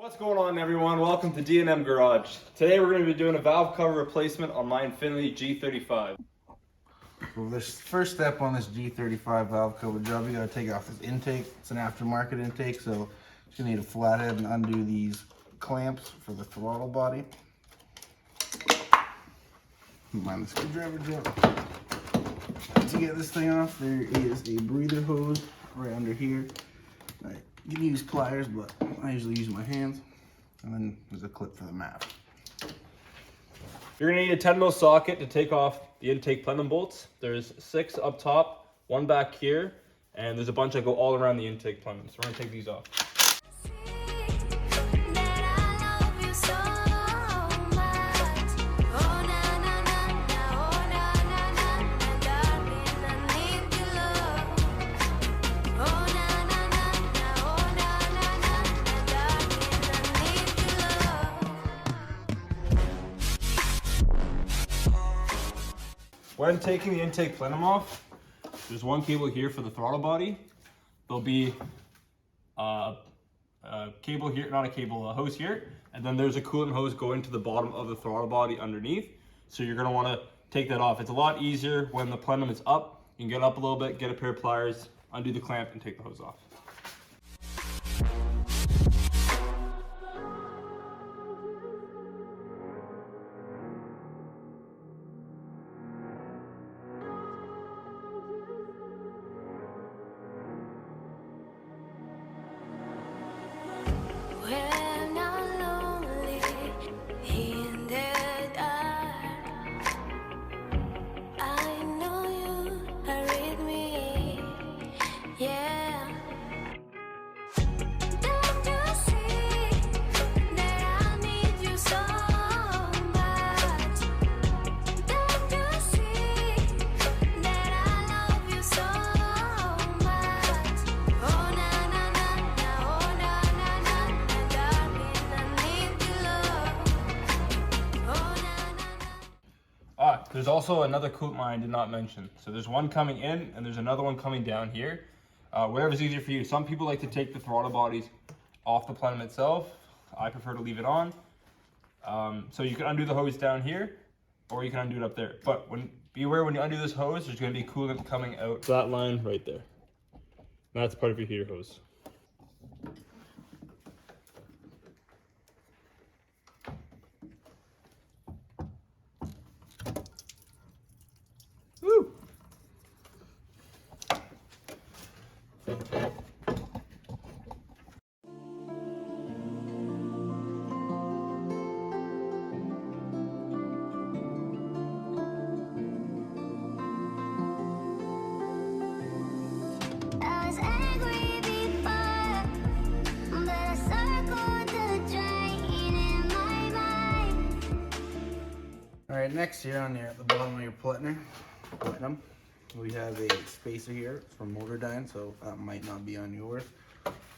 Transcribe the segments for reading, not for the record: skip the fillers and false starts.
What's going on, everyone? Welcome to D&M Garage. Today we're going to be doing a valve cover replacement on my Infiniti G35. Well, this first step on this G35 valve cover job, you got to take off this intake. It's an aftermarket intake, so you need a flathead and undo these clamps for the throttle body. Mind the screwdriver job. To get this thing off, there is a breather hose right under here. You can use pliers, but I usually use my hands. And then there's a clip for the map. You're going to need a 10mm socket to take off the intake plenum bolts. There's 6 up top, 1 back here, and there's a bunch that go all around the intake plenum. So we're going to take these off. When taking the intake plenum off, there's one cable here for the throttle body. There'll be a cable here, not a cable, a hose here, and then there's a coolant hose going to the bottom of the throttle body underneath. So you're gonna wanna take that off. It's a lot easier when the plenum is up. You can get up a little bit, get a pair of pliers, undo the clamp, and take the hose off. There's also another coolant line I did not mention. So there's one coming in and there's another one coming down here. Whatever's easier for you. Some people like to take the throttle bodies off the plenum itself. I prefer to leave it on. So you can undo the hose down here or you can undo it up there. But be aware when you undo this hose, there's going to be coolant coming out that line right there. And that's part of your heater hose. Woo! Alright, next here on the bottom of your plenum, we have a spacer here for motor dyne, so that might not be on yours.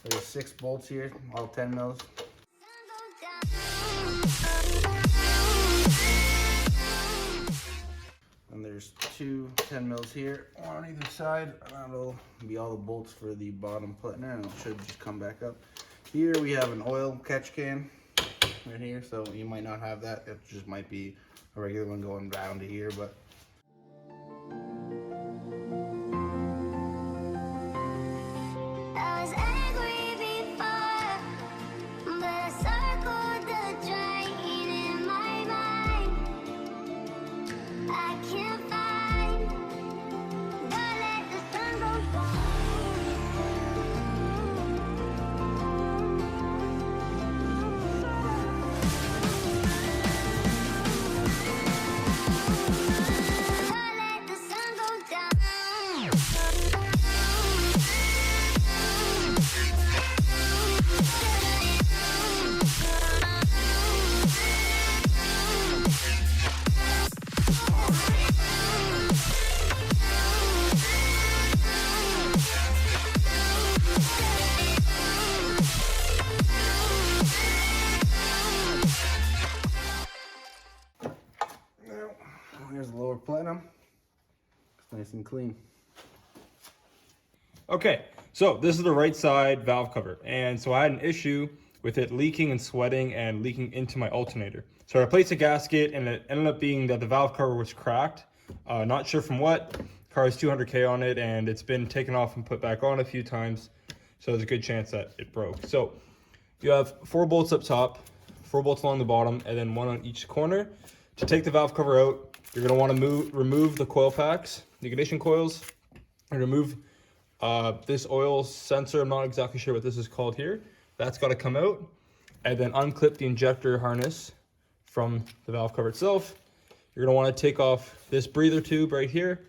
There's 6 bolts here, all 10 mils. And there's 2 10 mils here, one on either side, and that'll be all the bolts for the bottom plenum, and it should just come back up. Here we have an oil catch can right here, so you might not have that, it just might be a regular one going down to here, but here's the lower plenum. It's nice and clean. Okay, so this is the right side valve cover. And so I had an issue with it leaking and sweating and leaking into my alternator. So I replaced the gasket, and it ended up being that the valve cover was cracked. Not sure from what. Car has 200K on it, and it's been taken off and put back on a few times. So there's a good chance that it broke. So you have 4 bolts up top, 4 bolts along the bottom, and then 1 on each corner. To take the valve cover out, you're going to want to remove the coil packs, the ignition coils, and remove this oil sensor. I'm not exactly sure what this is called here. That's got to come out, and then unclip the injector harness from the valve cover itself. You're going to want to take off this breather tube right here,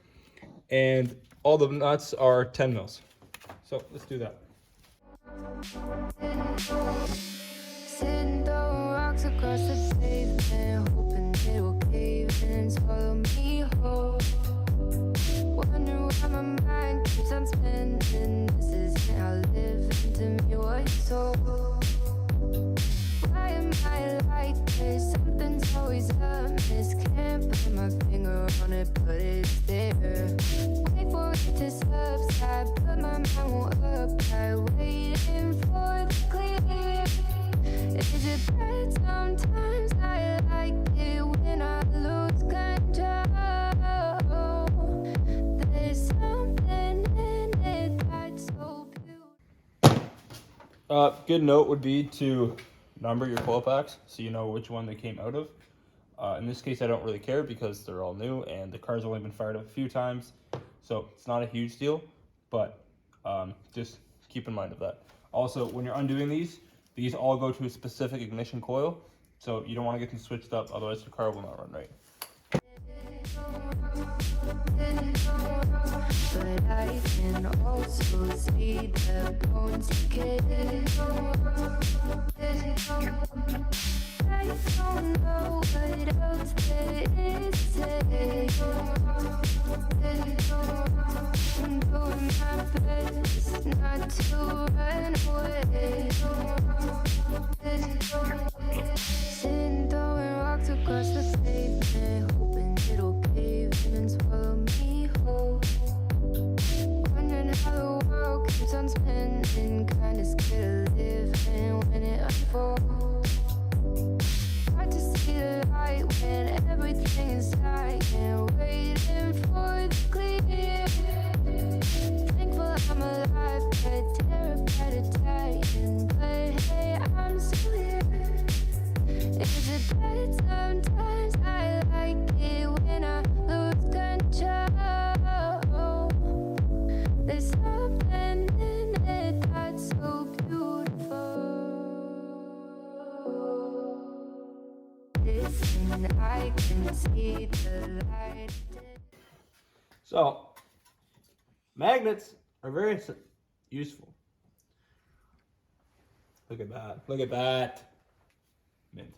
and all the nuts are 10 mils. So let's do that. Sitting throwing rocks across the pavement, hoping it will cave in and swallow me whole. Wondering why my mind keeps on spinning. This isn't how living to me was told. Why am I like this? Something's always amiss. Can't put my finger on it, but it's there. Wait for it to subside, but my mind won't apply. Waiting for the clear. Is it bad? Sometimes I like it when I lose control. There's something in it that's so beautiful. Good note would be to number your coil packs so you know which one they came out of. In this case, I don't really care because they're all new and the car's only been fired up a few times, so it's not a huge deal, but just keep in mind of that. Also, when you're undoing these all go to a specific ignition coil, so you don't want to get them switched up, otherwise the car will not run right. But I can also see the bones decay. I don't know what else there is to say. I'm doing my best not to run away. Sitting throwing rocks across the pavement, hoping it'll cave in and swallow me whole. Wondering how the world keeps on spinning, kinda scared of living when it unfolds. Hard to see the light when everything is dying, waiting for the clear. Thankful I'm alive, but terrified of dying. But hey, I'm still here. Is it bad? Sometimes I like it when I lose control. There's something in it that's so beautiful. Listen, I can see the light. So, magnets are very useful. Look at that. Look at that. Mint.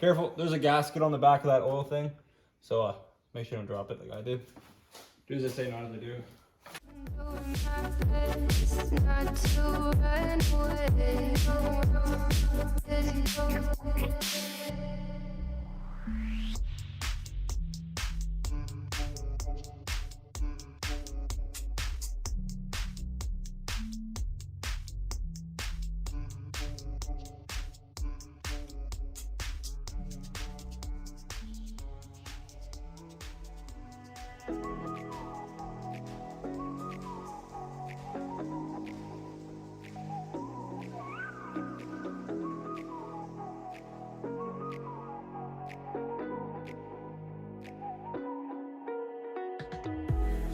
Careful, there's a gasket on the back of that oil thing. So make sure you don't drop it like I did. Do as I say, not as I do. Doing my best not to run away.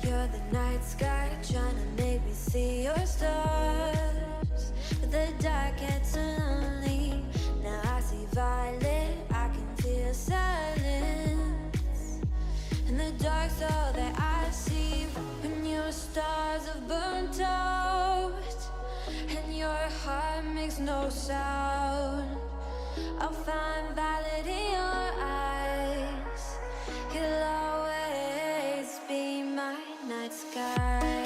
You're the night sky trying to make me see your stars, but the dark gets so lonely. Now I see violet, I can feel silence. In the dark's all that I see. When your stars have burnt out and your heart makes no sound, I'll find violet in your eyes. You'll always be my night sky.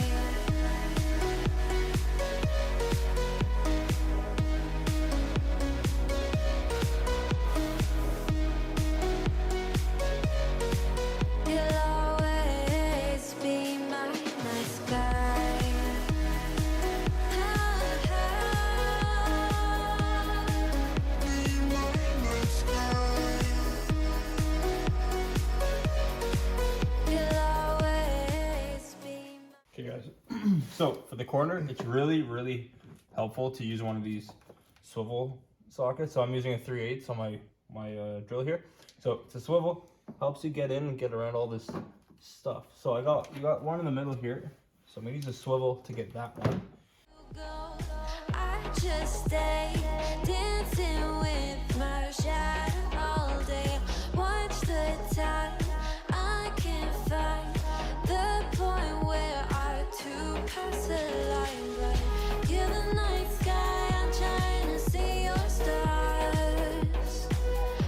You'll always be my night sky. So for the corner, it's really helpful to use one of these swivel sockets. So I'm using a 3/8 on my drill here. So it's a swivel, helps you get in and get around all this stuff. So you got one in the middle here. So I'm gonna use a swivel to get that one. I just stay dancing with my shadow all day. Watch the time. I can't find the point where our two pass the line. But you're the night sky. I'm trying to see your stars,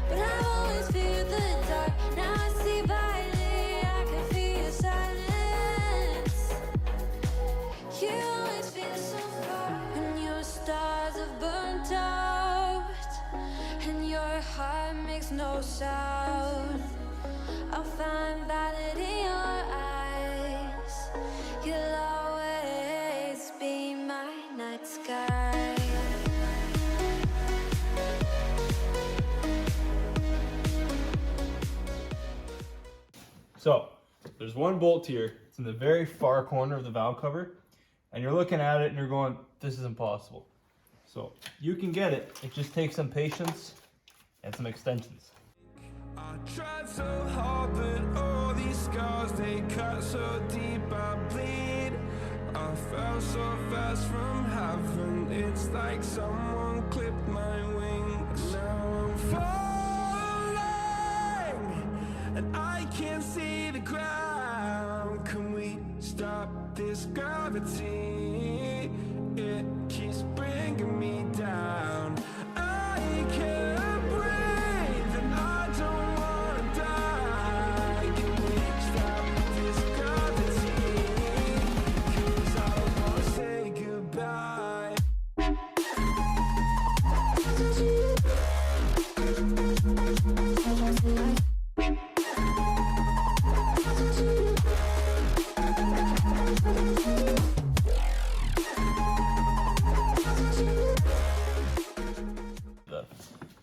but I always fear the dark. Now I see brightly. I can feel your silence. You always feel so far, and your stars have burnt out, and your heart makes no sound. I'll find valid in your eyes. You'll always be my night sky. So there's one bolt here. It's in the very far corner of the valve cover. And you're looking at it and you're going, this is impossible. So you can get it. It just takes some patience and some extensions. I tried so hard, but all these scars, they cut so deep, I bleed. I fell so fast from heaven, it's like someone clipped my wings. Now I'm falling, and I can't see the ground. Can we stop this gravity? It keeps bringing me down. I can't breathe, and I don't wanna die. Can we stop this gravity? 'Cause I don't wanna say goodbye.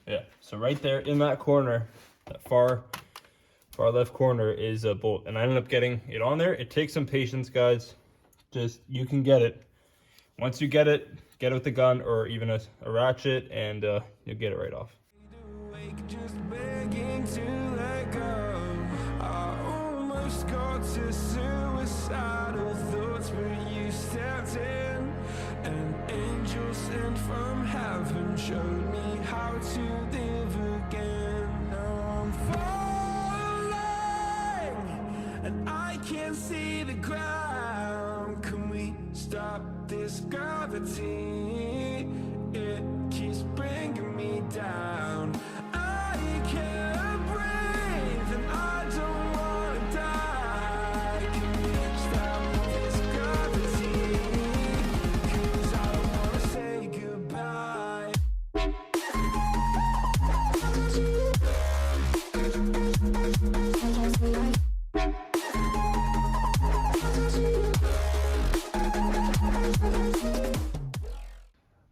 Yeah, so right there in that corner, that far left corner is a bolt. And I ended up getting it on there. It takes some patience, guys. Just, you can get it. Once you get it with the gun or even a ratchet, and you'll get it right off. Awake, just begging to let go. I almost got to suicidal thoughts, but you stepped in. An angel sent from heaven showed me how to live again. Now I'm falling, and I can't see the ground. Can we stop this gravity? It keeps bringing me down. I can't breathe, and I don't wanna die. Can we stop this gravity? 'Cause I don't wanna say goodbye.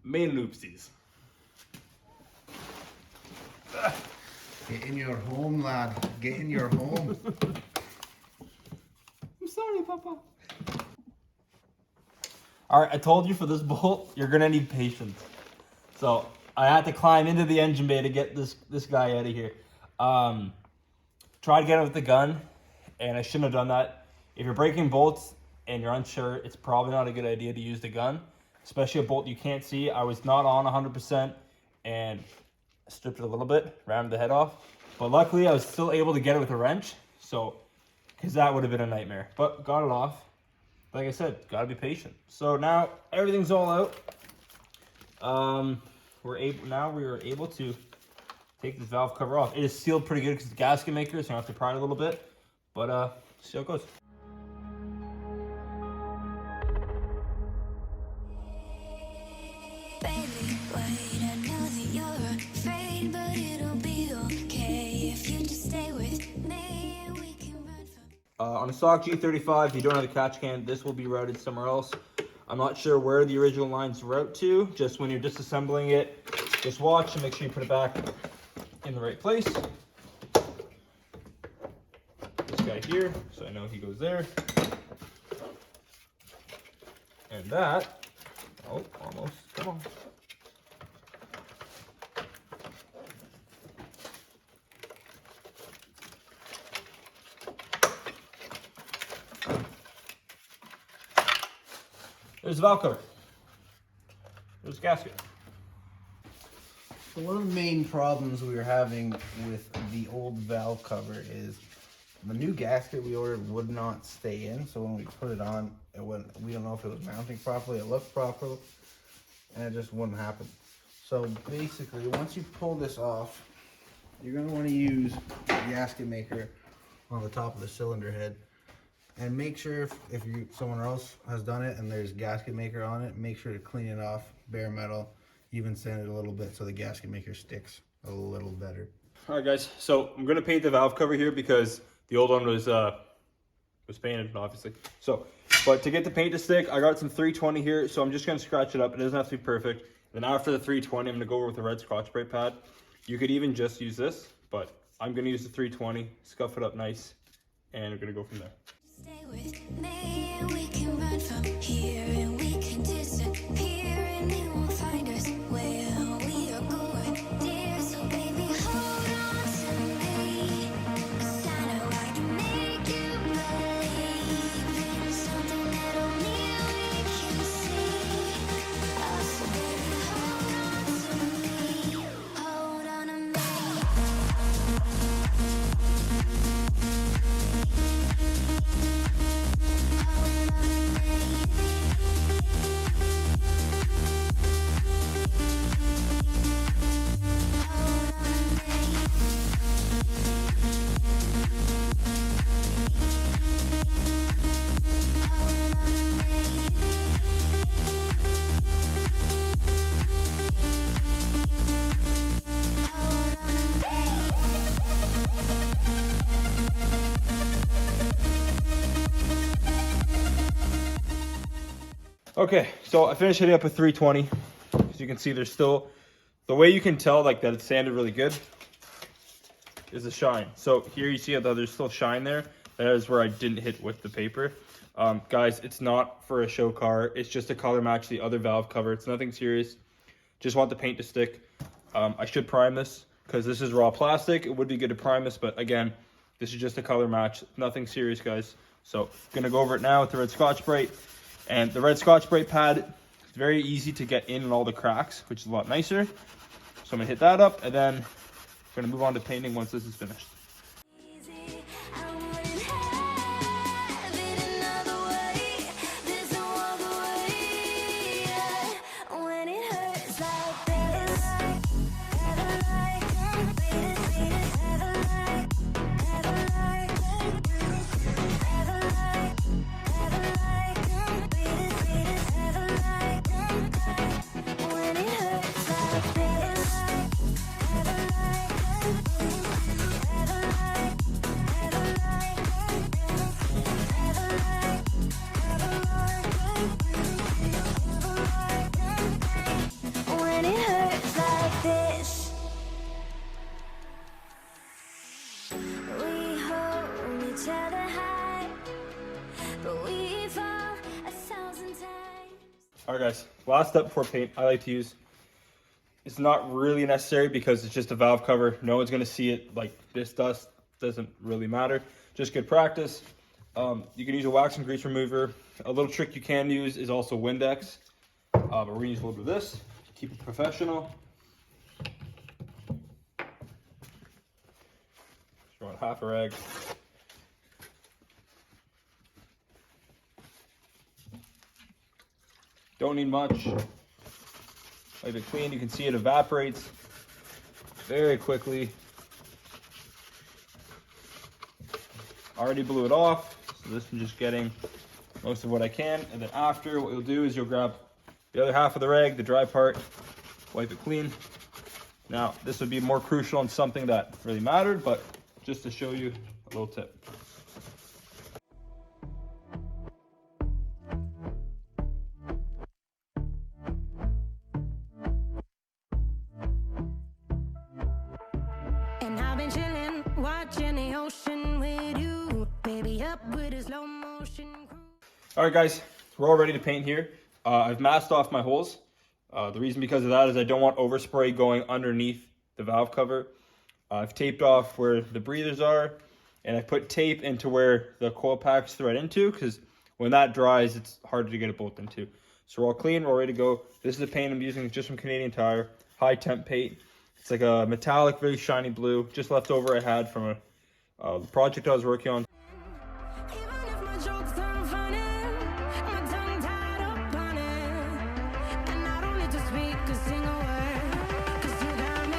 Main loopsies. Get in your home, lad. Get in your home. I'm sorry, Papa. Alright, I told you for this bolt, you're gonna need patience. So I had to climb into the engine bay to get this guy out of here. Tried to get it with the gun, and I shouldn't have done that. If you're breaking bolts and you're unsure, it's probably not a good idea to use the gun, especially a bolt you can't see. I was not on 100% and stripped it a little bit, rammed the head off. But luckily, I was still able to get it with a wrench, so, because that would have been a nightmare. But got it off. Like I said, gotta be patient. So now everything's all out. We are able to take this valve cover off. It is sealed pretty good because it's a gasket maker, so I have to pry it a little bit. But see how it goes. Baby, wait, I know that you're afraid, but it'll be okay if you just stay with me and we can run from. On a stock G35, if you don't have the catch can, this will be routed somewhere else. I'm not sure where the original lines route to. Just when you're disassembling it, just watch and make sure you put it back in the right place. This guy here, so I know he goes there. And that, oh, almost, come on. There's the valve cover. There's the gasket. So one of the main problems we were having with the old valve cover is the new gasket we ordered would not stay in. So when we put it on, it wouldn't, we don't know if it was mounting properly, it looked proper, and it just wouldn't happen. So basically, once you pull this off, you're gonna want to use the gasket maker on the top of the cylinder head. And make sure if someone else has done it and there's gasket maker on it, make sure to clean it off, bare metal, even sand it a little bit so the gasket maker sticks a little better. All right, guys. So I'm gonna paint the valve cover here because the old one was painted, obviously. So, but to get the paint to stick, I got some 320 here. So I'm just gonna scratch it up. It doesn't have to be perfect. Then after the 320, I'm gonna go over with the red Scotch-Brite pad. You could even just use this, but I'm gonna use the 320, scuff it up nice, and we're gonna go from there. Stay with me and we can run from here and we can disappear and they won't find us where we are going, dear. So baby, hold on to me, 'cause I know I can make you believe in something that only we can see. Oh, so baby, hold on to me, hold on to me. Okay, so I finished hitting up with 320. As you can see, there's still, the way you can tell like that it's sanded really good is the shine. So here you see how there's still shine there. That is where I didn't hit with the paper. Guys, it's not for a show car. It's just to color match the other valve cover. It's nothing serious. Just want the paint to stick. I should prime this because this is raw plastic. It would be good to prime this, but again, this is just a color match. Nothing serious, guys. So gonna go over it now with the red Scotch-Brite. And the red Scotch-Brite pad, it's very easy to get in all the cracks, which is a lot nicer. So I'm gonna hit that up, and then I'm gonna move on to painting once this is finished. All right, guys, last step before paint I like to use, it's not really necessary because it's just a valve cover. No one's gonna see it. Like this dust doesn't really matter. Just good practice. You can use a wax and grease remover. A little trick you can use is also Windex. But we're gonna use a little bit of this to keep it professional. Just want half a rag. Don't need much. Wipe it clean. You can see it evaporates very quickly. Already blew it off, so this is just getting most of what I can. And then after, what you'll do is you'll grab the other half of the rag, the dry part, wipe it clean. Now, this would be more crucial on something that really mattered, but just to show you a little tip. And I've been chilling, watching the ocean with you, baby, up with a slow motion. All right, guys, we're all ready to paint here. I've masked off my holes. The reason because of that is I don't want overspray going underneath the valve cover. I've taped off where the breathers are, and I put tape into where the coil packs thread into, because when that dries, it's harder to get a bolt into. So we're all clean, we're ready to go. This is the paint I'm using, just from Canadian Tire, high temp paint. It's like a metallic, very shiny blue, just left over I had from a project I was working on. Even if my jokes aren't funny, my tongue tied up on it, and I don't need to speak a single word, 'cause you got me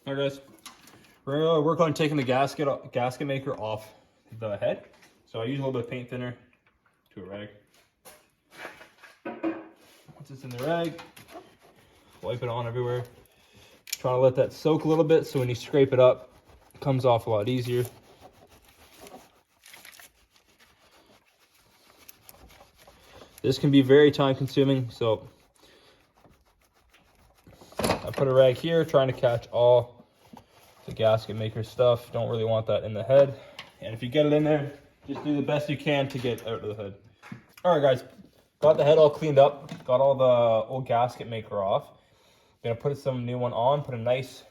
Alright guys, we're gonna work on taking the gasket maker off the head. So I use a little bit of paint thinner to a rag. Once it's in the rag, wipe it on everywhere. Try to let that soak a little bit so when you scrape it up, it comes off a lot easier. This can be very time consuming, so I put a rag here trying to catch all the gasket maker stuff. Don't really want that in the head. And if you get it in there, just do the best you can to get out of the hood. All right guys, got the head all cleaned up, got all the old gasket maker off. Gonna put some new one on, put a nice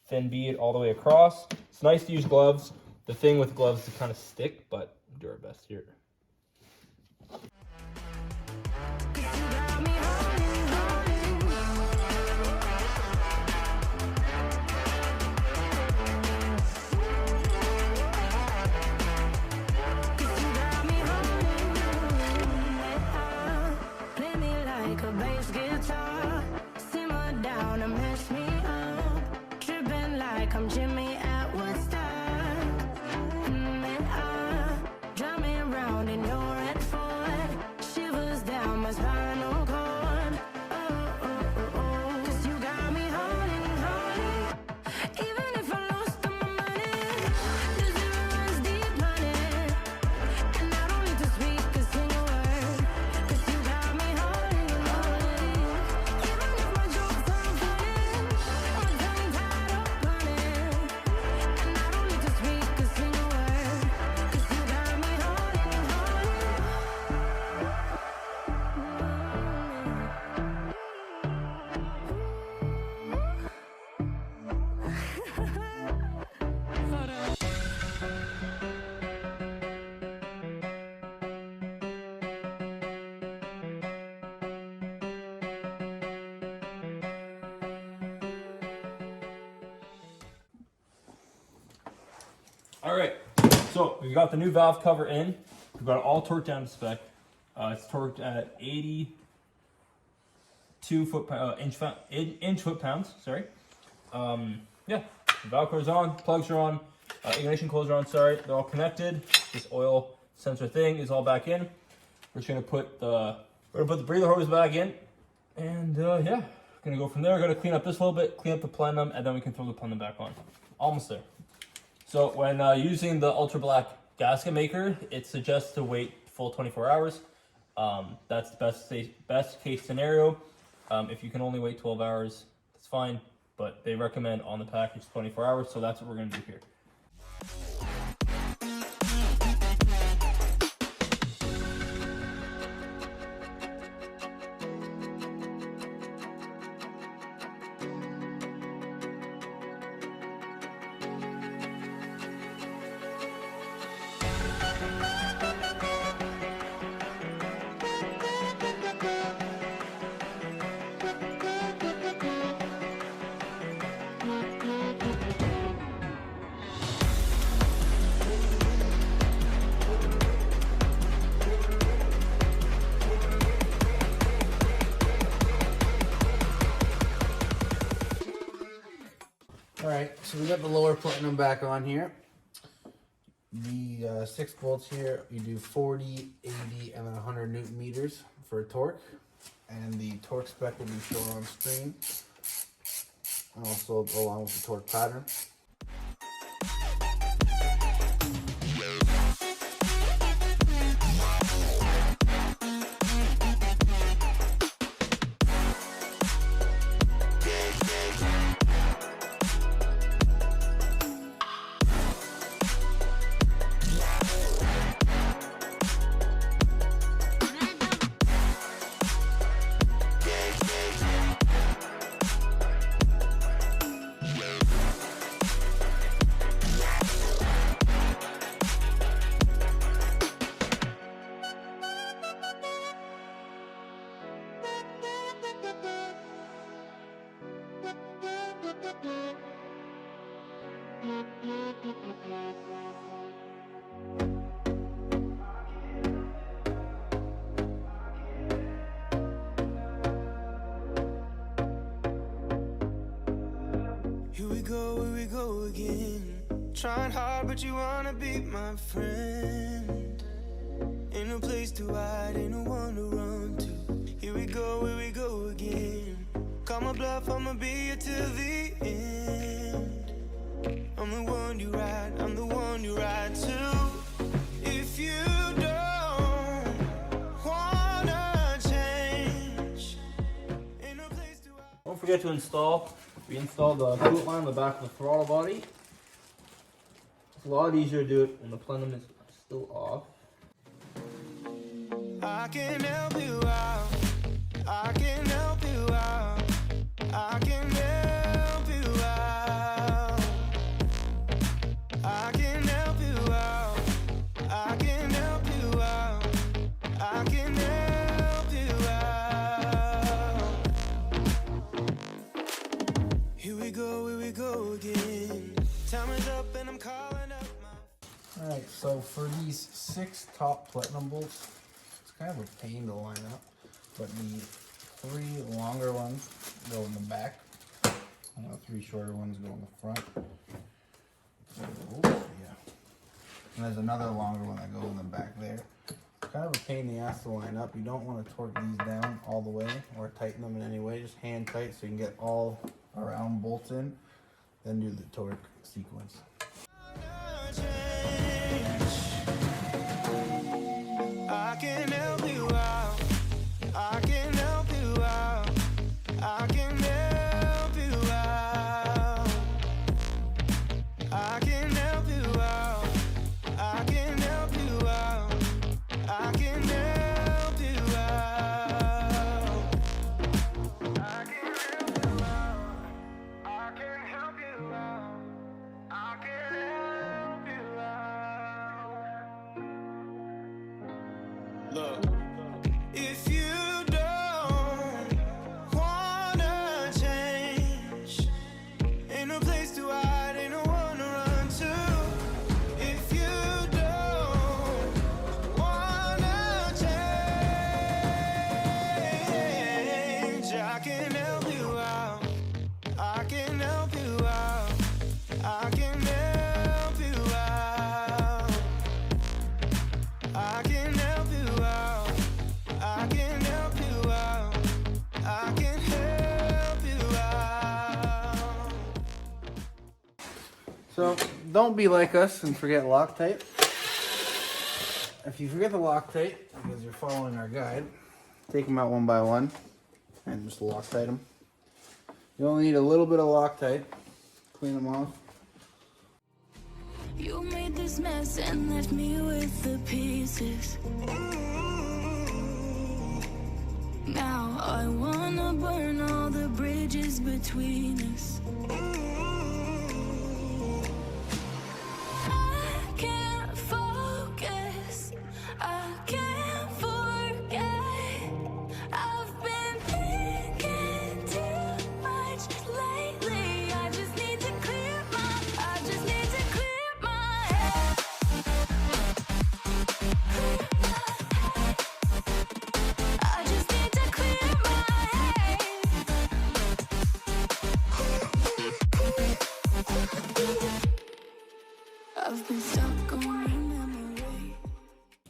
thin bead all the way across. It's nice to use gloves. The thing with gloves is kind of stick, but do our best here. All right, so we got the new valve cover in. We've got it all torqued down to spec. It's torqued at 82 inch foot-pounds. Sorry. Yeah, the valve cover's on, plugs are on, ignition coils are on. Sorry, they're all connected. This oil sensor thing is all back in. We're just gonna put the breather hose back in, and yeah, gonna go from there. We're gonna clean up this a little bit, clean up the plenum, and then we can throw the plenum back on. Almost there. So when using the ultra black gasket maker, it suggests to wait full 24 hours. That's the best case scenario. If you can only wait 12 hours, that's fine. But they recommend on the package 24 hours, so that's what we're gonna do here. Alright, so we got the lower platinum back on here. The 6 bolts here, you do 40, 80, and then 100 Newton meters for torque. And the torque spec will be shown on screen. also along with the torque pattern. Here we go again. Trying hard, but you wanna be my friend. Ain't no place to hide, ain't no one to run to. Here we go again. Call my bluff, I'ma be here till the end. I'm the one you ride, I'm the one you ride to. If you don't wanna change, ain't no place to hide. Don't forget to install. We installed the coolant line on the back of the throttle body. It's a lot easier to do it when the plenum is still off. I can help you out. I can help you out. I can help you out. I can help you out. I can help you out. I can help you out. Here we go again. Time is up and I'm calling up my... Alright, so for these 6 top platinum bolts, it's kind of a pain to line up, but the 3 longer ones go in the back, and the 3 shorter ones go in the front. So, yeah. And there's another longer one that goes in the back there. It's kind of a pain in the ass to line up. You don't want to torque these down all the way or tighten them in any way. Just hand tight so you can get all around bolts in, then do the torque sequence. I can help you out. I can help you out. I can help you out. I can help you out. I can help you out. I can help you out. I can help you out. I can help you out. I can help you out. Look, if you don't wanna change, ain't no place to hide, ain't no one to run to. If you don't wanna change, I can help you out. I can help you out. I can help you out. I can help you out. I can help you out. I can help you out. So don't be like us and forget Loctite. If you forget the Loctite, because you're following our guide, take them out one by one and just Loctite them. You only need a little bit of Loctite. Clean them off. You made this mess and left me with the pieces. Now I wanna burn all the bridges between us. I can't focus, I can't forget. I've been thinking too much lately. I just need to clear my head. I just need to clear my head. I've been stuck on memory.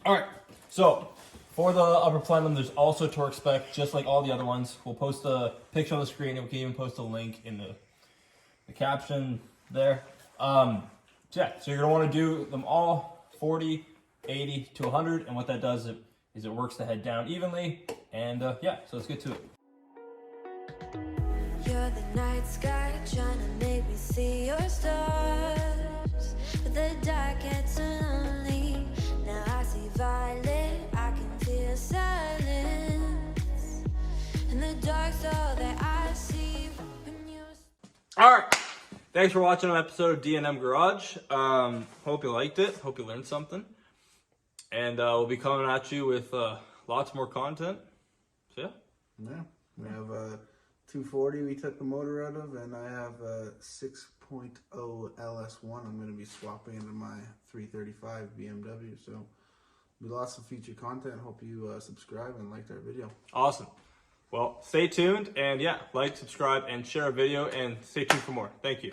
Alright, so for the upper plenum, there's also torque spec, just like all the other ones. We'll post a picture on the screen and we can even post a link in the the caption there. So yeah, so you're gonna want to do them all 40, 80 to 100, and what that does is it works the head down evenly. And yeah, so let's get to it. You're the night sky trying to make me see your stars, but the dark gets so lonely. Now I see violet, I can feel silence, and the dark's all that I see when you're... All right, thanks for watching an episode of D&M Garage. Hope you liked it. Hope you learned something. And we'll be coming at you with lots more content. So yeah. Yeah, we have a 240 we took the motor out of, and I have a 6.0 LS1 I'm going to be swapping into my 335 BMW. So there'll be lots of feature content. Hope you subscribe and liked our video. Awesome. Well, stay tuned, and yeah, like, subscribe, and share our video, and stay tuned for more. Thank you.